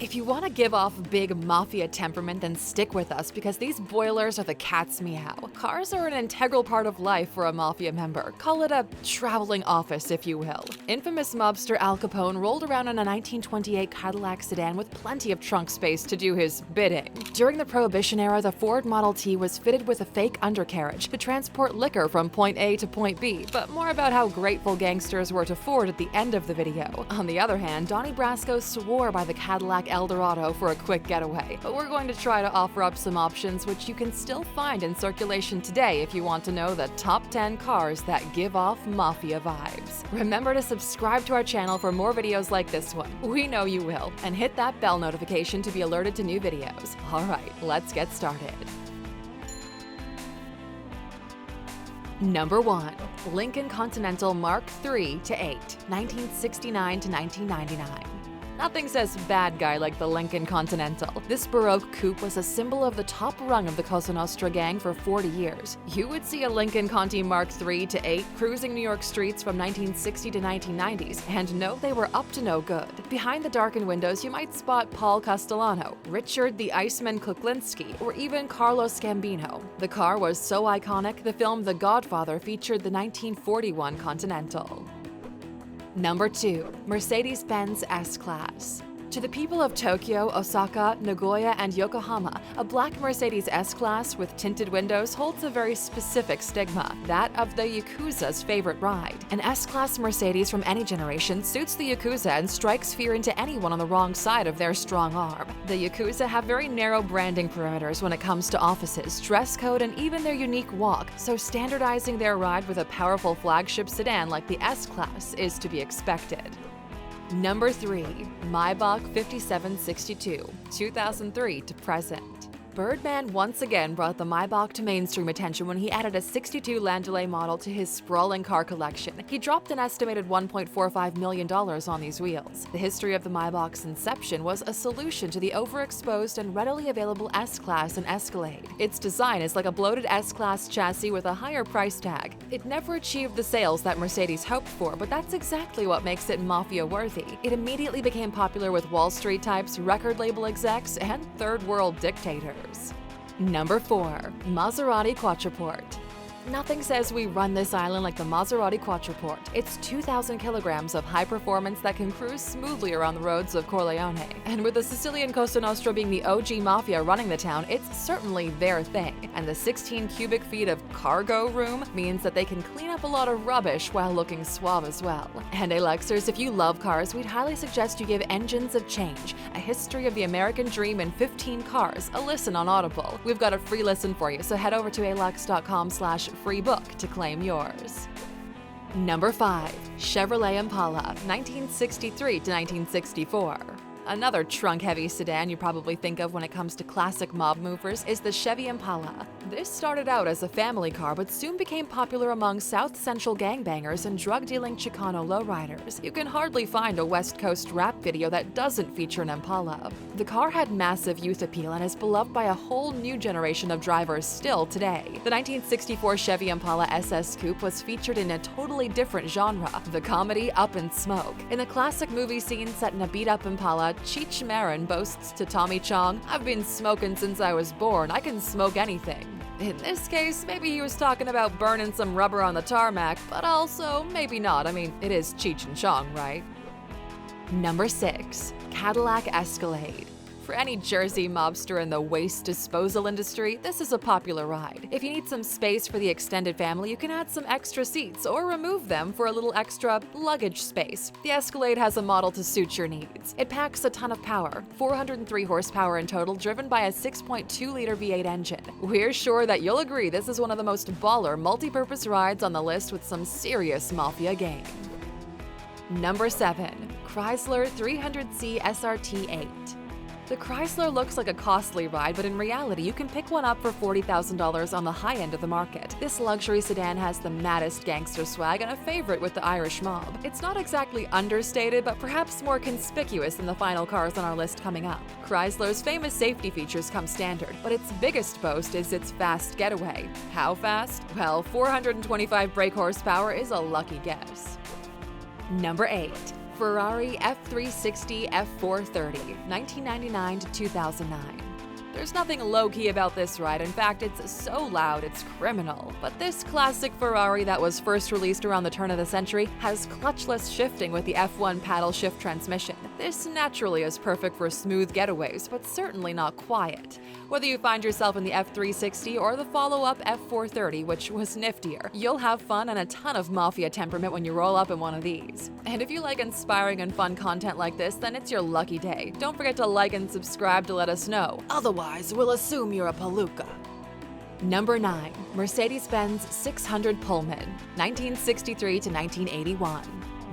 If you want to give off big Mafia temperament, then stick with us because these boilers are the cat's meow. Cars are an integral part of life for a Mafia member. Call it a traveling office, if you will. Infamous mobster Al Capone rolled around in a 1928 Cadillac sedan with plenty of trunk space to do his bidding. During the Prohibition era, the Ford Model T was fitted with a fake undercarriage to transport liquor from point A to point B, but more about how grateful gangsters were to Ford at the end of the video. On the other hand, Donnie Brasco swore by the Cadillac Eldorado for a quick getaway, but we're going to try to offer up some options which you can still find in circulation today if you want to know the top 10 cars that give off Mafia vibes. Remember to subscribe to our channel for more videos like this one. We know you will, and hit that bell notification to be alerted to new videos. Alright, let's get started. Number 1. Lincoln Continental Mark III to 8, 1969 to 1999. Nothing says bad guy like the Lincoln Continental. This Baroque coupe was a symbol of the top rung of the Cosa Nostra gang for 40 years. You would see a Lincoln Conti Mark III to 8 cruising New York streets from 1960 to 1990s, and no, they were up to no good. Behind the darkened windows, you might spot Paul Castellano, Richard the Iceman Kuklinski, or even Carlos Gambino. The car was so iconic, the film The Godfather featured the 1941 Continental. Number 2. Mercedes-Benz S-Class. To the people of Tokyo, Osaka, Nagoya, and Yokohama, a black Mercedes S-Class with tinted windows holds a very specific stigma, that of the Yakuza's favorite ride. An S-Class Mercedes from any generation suits the Yakuza and strikes fear into anyone on the wrong side of their strong arm. The Yakuza have very narrow branding perimeters when it comes to offices, dress code, and even their unique walk, so standardizing their ride with a powerful flagship sedan like the S-Class is to be expected. Number 3. Maybach 5762, 2003 to present. Birdman once again brought the Maybach to mainstream attention when he added a 62 Landaulet model to his sprawling car collection. He dropped an estimated $1.45 million on these wheels. The history of the Maybach's inception was a solution to the overexposed and readily available S-Class and Escalade. Its design is like a bloated S-Class chassis with a higher price tag. It never achieved the sales that Mercedes hoped for, but that's exactly what makes it Mafia-worthy. It immediately became popular with Wall Street types, record label execs, and third-world dictators. Number 4. Maserati Quattroporte. Nothing says we run this island like the Maserati Quattroporte. It's 2,000 kilograms of high performance that can cruise smoothly around the roads of Corleone. And with the Sicilian Cosa Nostra being the OG Mafia running the town, it's certainly their thing. And the 16 cubic feet of cargo room means that they can clean up a lot of rubbish while looking suave as well. And hey Luxers, if you love cars, we'd highly suggest you give Engines of Change, a history of the American dream in 15 cars, a listen on Audible. We've got a free listen for you, so head over to Alux.com/free book to claim yours. Number 5. Chevrolet Impala, 1963 to 1964. Another trunk-heavy sedan you probably think of when it comes to classic mob movers is the Chevy Impala. This started out as a family car but soon became popular among South Central gangbangers and drug-dealing Chicano lowriders. You can hardly find a West Coast rap video that doesn't feature an Impala. The car had massive youth appeal and is beloved by a whole new generation of drivers still today. The 1964 Chevy Impala SS Coupe was featured in a totally different genre, the comedy Up in Smoke. In a classic movie scene set in a beat-up Impala, Cheech Marin boasts to Tommy Chong, "I've been smoking since I was born, I can smoke anything." In this case, maybe he was talking about burning some rubber on the tarmac, but also maybe not. I mean, it is Cheech and Chong, right? Number 6. Cadillac Escalade. For any Jersey mobster in the waste disposal industry, this is a popular ride. If you need some space for the extended family, you can add some extra seats or remove them for a little extra luggage space. The Escalade has a model to suit your needs. It packs a ton of power, 403 horsepower in total, driven by a 6.2-liter V8 engine. We're sure that you'll agree this is one of the most baller multi-purpose rides on the list with some serious Mafia game. Number 7. Chrysler 300C SRT8. The Chrysler looks like a costly ride, but in reality, you can pick one up for $40,000 on the high end of the market. This luxury sedan has the maddest gangster swag and a favorite with the Irish mob. It's not exactly understated, but perhaps more conspicuous than the final cars on our list coming up. Chrysler's famous safety features come standard, but its biggest boast is its fast getaway. How fast? Well, 425 brake horsepower is a lucky guess. Number 8. Ferrari F360 F430, 1999 to 2009. There's nothing low-key about this ride. In fact, it's so loud, it's criminal. But this classic Ferrari that was first released around the turn of the century has clutchless shifting with the F1 paddle shift transmission. This naturally is perfect for smooth getaways, but certainly not quiet. Whether you find yourself in the F360 or the follow-up F430, which was niftier, you'll have fun and a ton of Mafia temperament when you roll up in one of these. And if you like inspiring and fun content like this, then it's your lucky day. Don't forget to like and subscribe to let us know. Otherwise, we'll assume you're a palooka. Number 9. Mercedes-Benz 600 Pullman, 1963 to 1981.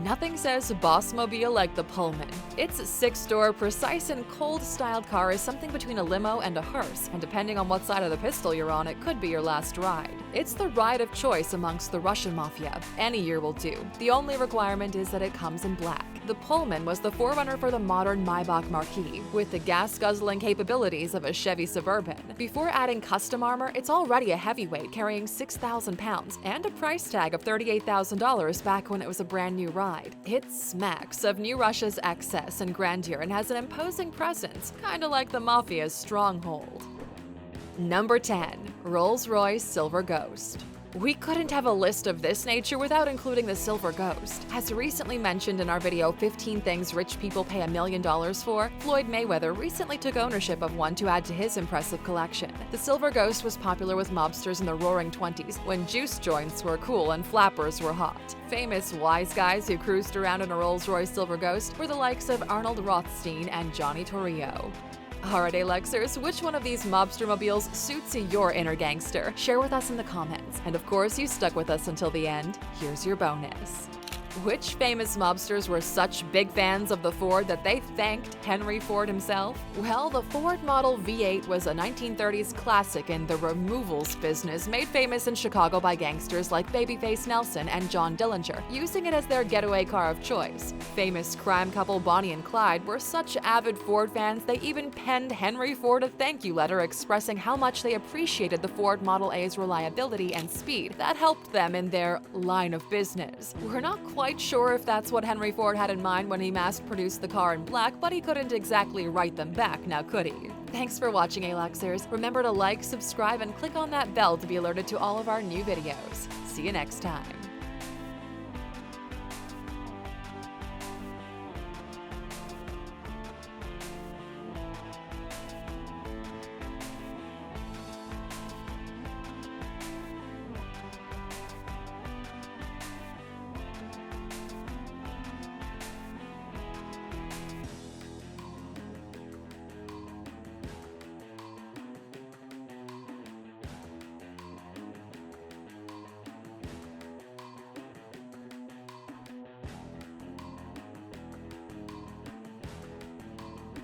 Nothing says bossmobile like the Pullman. Its 6-door, precise and cold-styled car is something between a limo and a hearse, and depending on what side of the pistol you're on, it could be your last ride. It's the ride of choice amongst the Russian Mafia. Any year will do. The only requirement is that it comes in black. The Pullman was the forerunner for the modern Maybach Marquis, with the gas-guzzling capabilities of a Chevy Suburban. Before adding custom armor, it's already a heavyweight carrying 6,000 pounds and a price tag of $38,000 back when it was a brand new ride. It smacks of New Russia's excess and grandeur and has an imposing presence, kinda like the Mafia's stronghold. Number 10. Rolls-Royce Silver Ghost. We couldn't have a list of this nature without including the Silver Ghost. As recently mentioned in our video 15 Things Rich People Pay $1 Million For, Floyd Mayweather recently took ownership of one to add to his impressive collection. The Silver Ghost was popular with mobsters in the roaring 20s, when juice joints were cool and flappers were hot. Famous wise guys who cruised around in a Rolls-Royce Silver Ghost were the likes of Arnold Rothstein and Johnny Torrio. Alright, Alexers, which one of these mobster mobiles suits your inner gangster? Share with us in the comments. And of course, you stuck with us until the end. Here's your bonus. Which famous mobsters were such big fans of the Ford that they thanked Henry Ford himself? Well, the Ford Model V8 was a 1930s classic in the removals business, made famous in Chicago by gangsters like Babyface Nelson and John Dillinger, using it as their getaway car of choice. Famous crime couple Bonnie and Clyde were such avid Ford fans they even penned Henry Ford a thank you letter expressing how much they appreciated the Ford Model A's reliability and speed that helped them in their line of business. We're not quite sure if that's what Henry Ford had in mind when he mass-produced the car in black, but he couldn't exactly write them back, now could he? Thanks for watching, Alexers. Remember to like, subscribe, and click on that bell to be alerted to all of our new videos. See you next time.